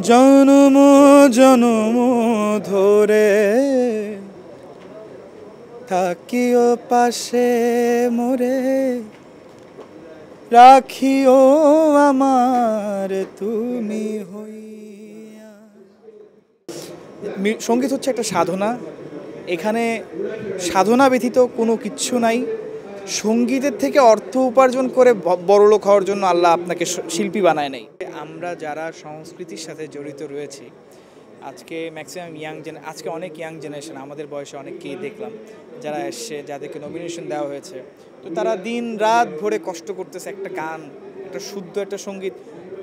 জনম জনম ধরে থাকিও পাশে মোরে, রাখিও আমার তুমি হইয়া। সঙ্গীত হচ্ছে একটা সাধনা। এখানে সাধনা ব্যতীত কোনো কিচ্ছু নাই। সঙ্গীতের থেকে অর্থ উপার্জন করে বড়লোক হওয়ার জন্য আল্লাহ আপনাকে শিল্পী বানায় নাই। আমরা যারা সংস্কৃতির সাথে জড়িত রয়েছি, আজকে ম্যাক্সিমাম আজকে অনেক ইয়াং জেনারেশন, আমাদের বয়সে অনেককেই দেখলাম যারা এসছে, যাদেরকে নমিনেশন দেওয়া হয়েছে। তো তারা দিন রাত ভরে কষ্ট করতেছে একটা গান, একটা শুদ্ধ একটা সঙ্গীত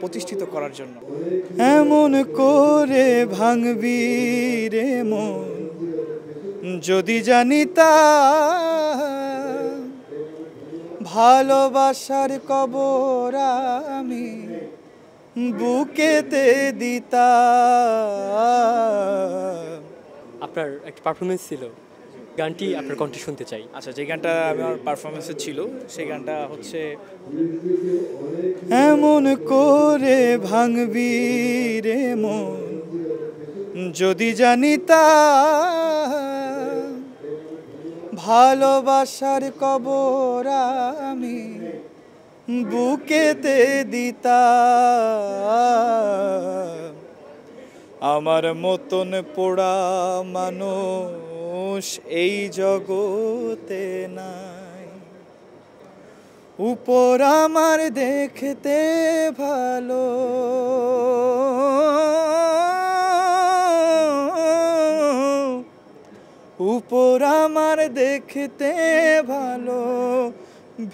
প্রতিষ্ঠিত করার জন্য। এমন করে ভাঙবি রে মন যদি জানিতা, ভালোবাসার কবর আমি বুকেতে দিতা। আপনার একটা পারফরমেন্স ছিল, গানটি আপনার কণ্ঠে শুনতে চাই। আচ্ছা, যে গানটা আমার পারফরমেন্সে ছিল সেই গানটা হচ্ছে এমন করে ভাঙবি রে মন যদি জানিতা, ভালোবাসার কবর আমি বুকেতে দিতা। আমার মতন পোড়া মানুষ এই জগতে নাই, উপর আমার দেখতে ভালো, উপর আমার দেখতে ভালো,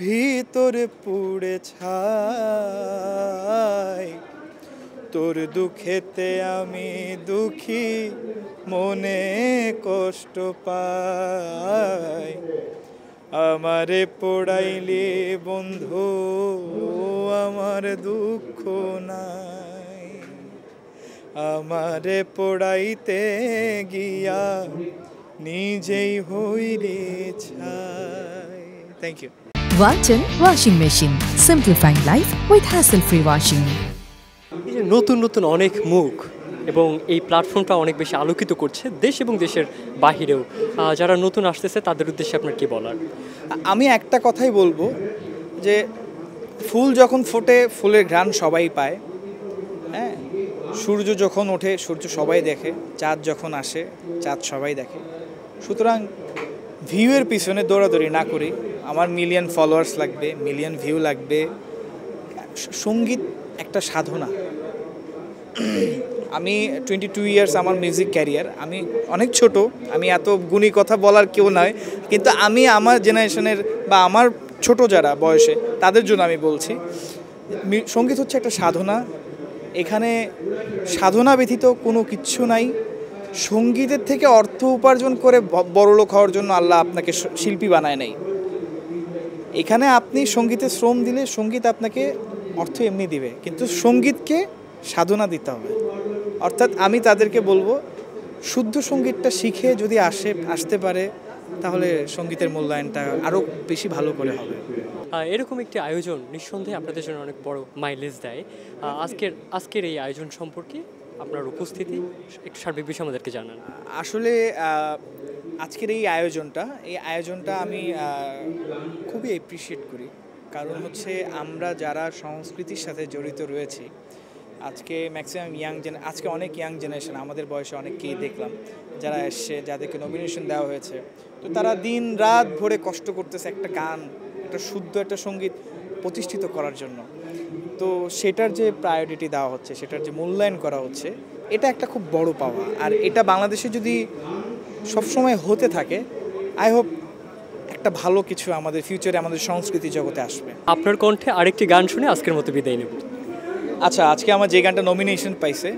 ভিতরে পুড়ে ছাই। তোর দুঃখেতে আমি দুঃখী, মনে কষ্ট পাই। আমারে পোড়াইলে বন্ধু আমার দুঃখ নাই, আমারে পোড়াইতে গিয়া নিজেই হইরে ছাই। Thank you. Walton Washing Machine, simplifying life with hassle-free washing. এই যে নতুন নতুন অনেক মুখ এবং এই প্ল্যাটফর্মটা অনেক বেশি আলোকিত করছে দেশ এবং দেশের বাহিরেও, যারা নতুন আসতেছে তাদের উদ্দেশ্যে আপনার কি বলার? আমি একটা কথাই বলবো যে ফুল যখন ফোটে ফুলের ঘ্রাণ সবাই পায়, হ্যাঁ, সূর্য যখন ওঠে সূর্য সবাই দেখে, চাঁদ যখন আসে চাঁদ সবাই দেখে। সুতরাং ভিউয়ের পিছনে দৌড়াদৌড়ি না করি। আমার মিলিয়ন ফলোয়ার্স লাগবে, মিলিয়ন ভিউ লাগবে। সঙ্গীত একটা সাধনা। আমি 22 ইয়ার্স আমার মিউজিক ক্যারিয়ার, আমি অনেক ছোট, আমি এত গুণী কথা বলার কেউ নয়, কিন্তু আমি আমার জেনারেশনের বা আমার ছোট যারা বয়সে তাদের জন্য আমি বলছি, সঙ্গীত হচ্ছে একটা সাধনা। এখানে সাধনা ব্যতীত কোনো কিচ্ছু নাই। সঙ্গীতের থেকে অর্থ উপার্জন করে বড়লোক হওয়ার জন্য আল্লাহ আপনাকে শিল্পী বানায় নাই। এখানে আপনি সঙ্গীতে শ্রম দিলে সঙ্গীত আপনাকে অর্থ এমনি দিবে, কিন্তু সঙ্গীতকে সাধনা দিতে হবে। অর্থাৎ আমি তাদেরকে বলবো শুদ্ধ সঙ্গীতটা শিখে যদি আসতে পারে তাহলে সঙ্গীতের মূল্যায়নটা আরও বেশি ভালো করে হবে। এরকম একটি আয়োজন নিঃসন্দেহে আপনাদের জন্য অনেক বড় মাইলেজ দেয়। আজকের এই আয়োজন সম্পর্কে আপনার উপস্থিতি একটু সার্বিক বিষয় আমাদেরকে জানান। আসলে আজকের এই আয়োজনটা আমি খুবই অ্যাপ্রিসিয়েট করি। কারণ হচ্ছে আমরা যারা সংস্কৃতির সাথে জড়িত রয়েছি, আজকে ম্যাক্সিমাম আজকে অনেক ইয়াং জেনারেশন, আমাদের বয়সে অনেককেই দেখলাম যারা এসছে, যাদেরকে নমিনেশন দেওয়া হয়েছে। তো তারা দিন রাত ভরে কষ্ট করতেছে একটা গান, একটা শুদ্ধ একটা সঙ্গীত প্রতিষ্ঠিত করার জন্য। তো সেটার যে প্রায়োরিটি দেওয়া হচ্ছে, সেটার যে মূল্যায়ন করা হচ্ছে, এটা একটা খুব বড় পাওয়া। আর এটা বাংলাদেশে যদি সবসময় হতে থাকে, আই হোপ একটা ভালো কিছু আমাদের ফিউচারে আমাদের সংস্কৃতি জগতে আসবে। আপনার কণ্ঠে আরেকটি গান শুনে আজকের মতো বিদায় নেব। আচ্ছা, আজকে আমার যে গানটা নমিনেশন পাইছে,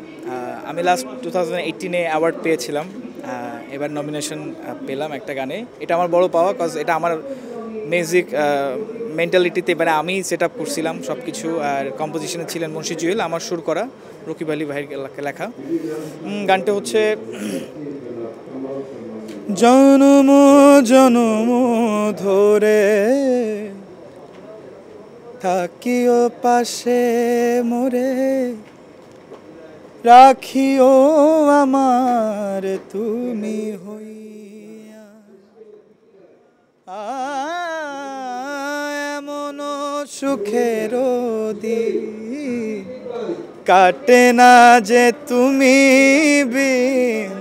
আমি লাস্ট 2018-এ অ্যাওয়ার্ড পেয়েছিলাম, এবার নমিনেশন পেলাম একটা গানে। এটা আমার বড় পাওয়া, কজ এটা আমার মিউজিক মেন্টালিটিতে, মানে আমি সেট আপ করছিলাম সব কিছু। আর কম্পোজিশনে ছিলেন মুন্সি জুয়েল, আমার সুর করা, রকিব আলী ভাইয়ের লেখা। গানটা হচ্ছে জনম জনম ধরে থাকিও পাশে মোরে, রাখিও আমার তুমি হইয়া। এমন সুখের দিন কাটে না যে তুমি বিন,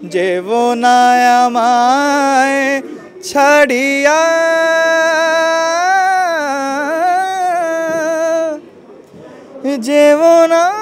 জীবনায় আমায় ছাড়িয়া। জীবনা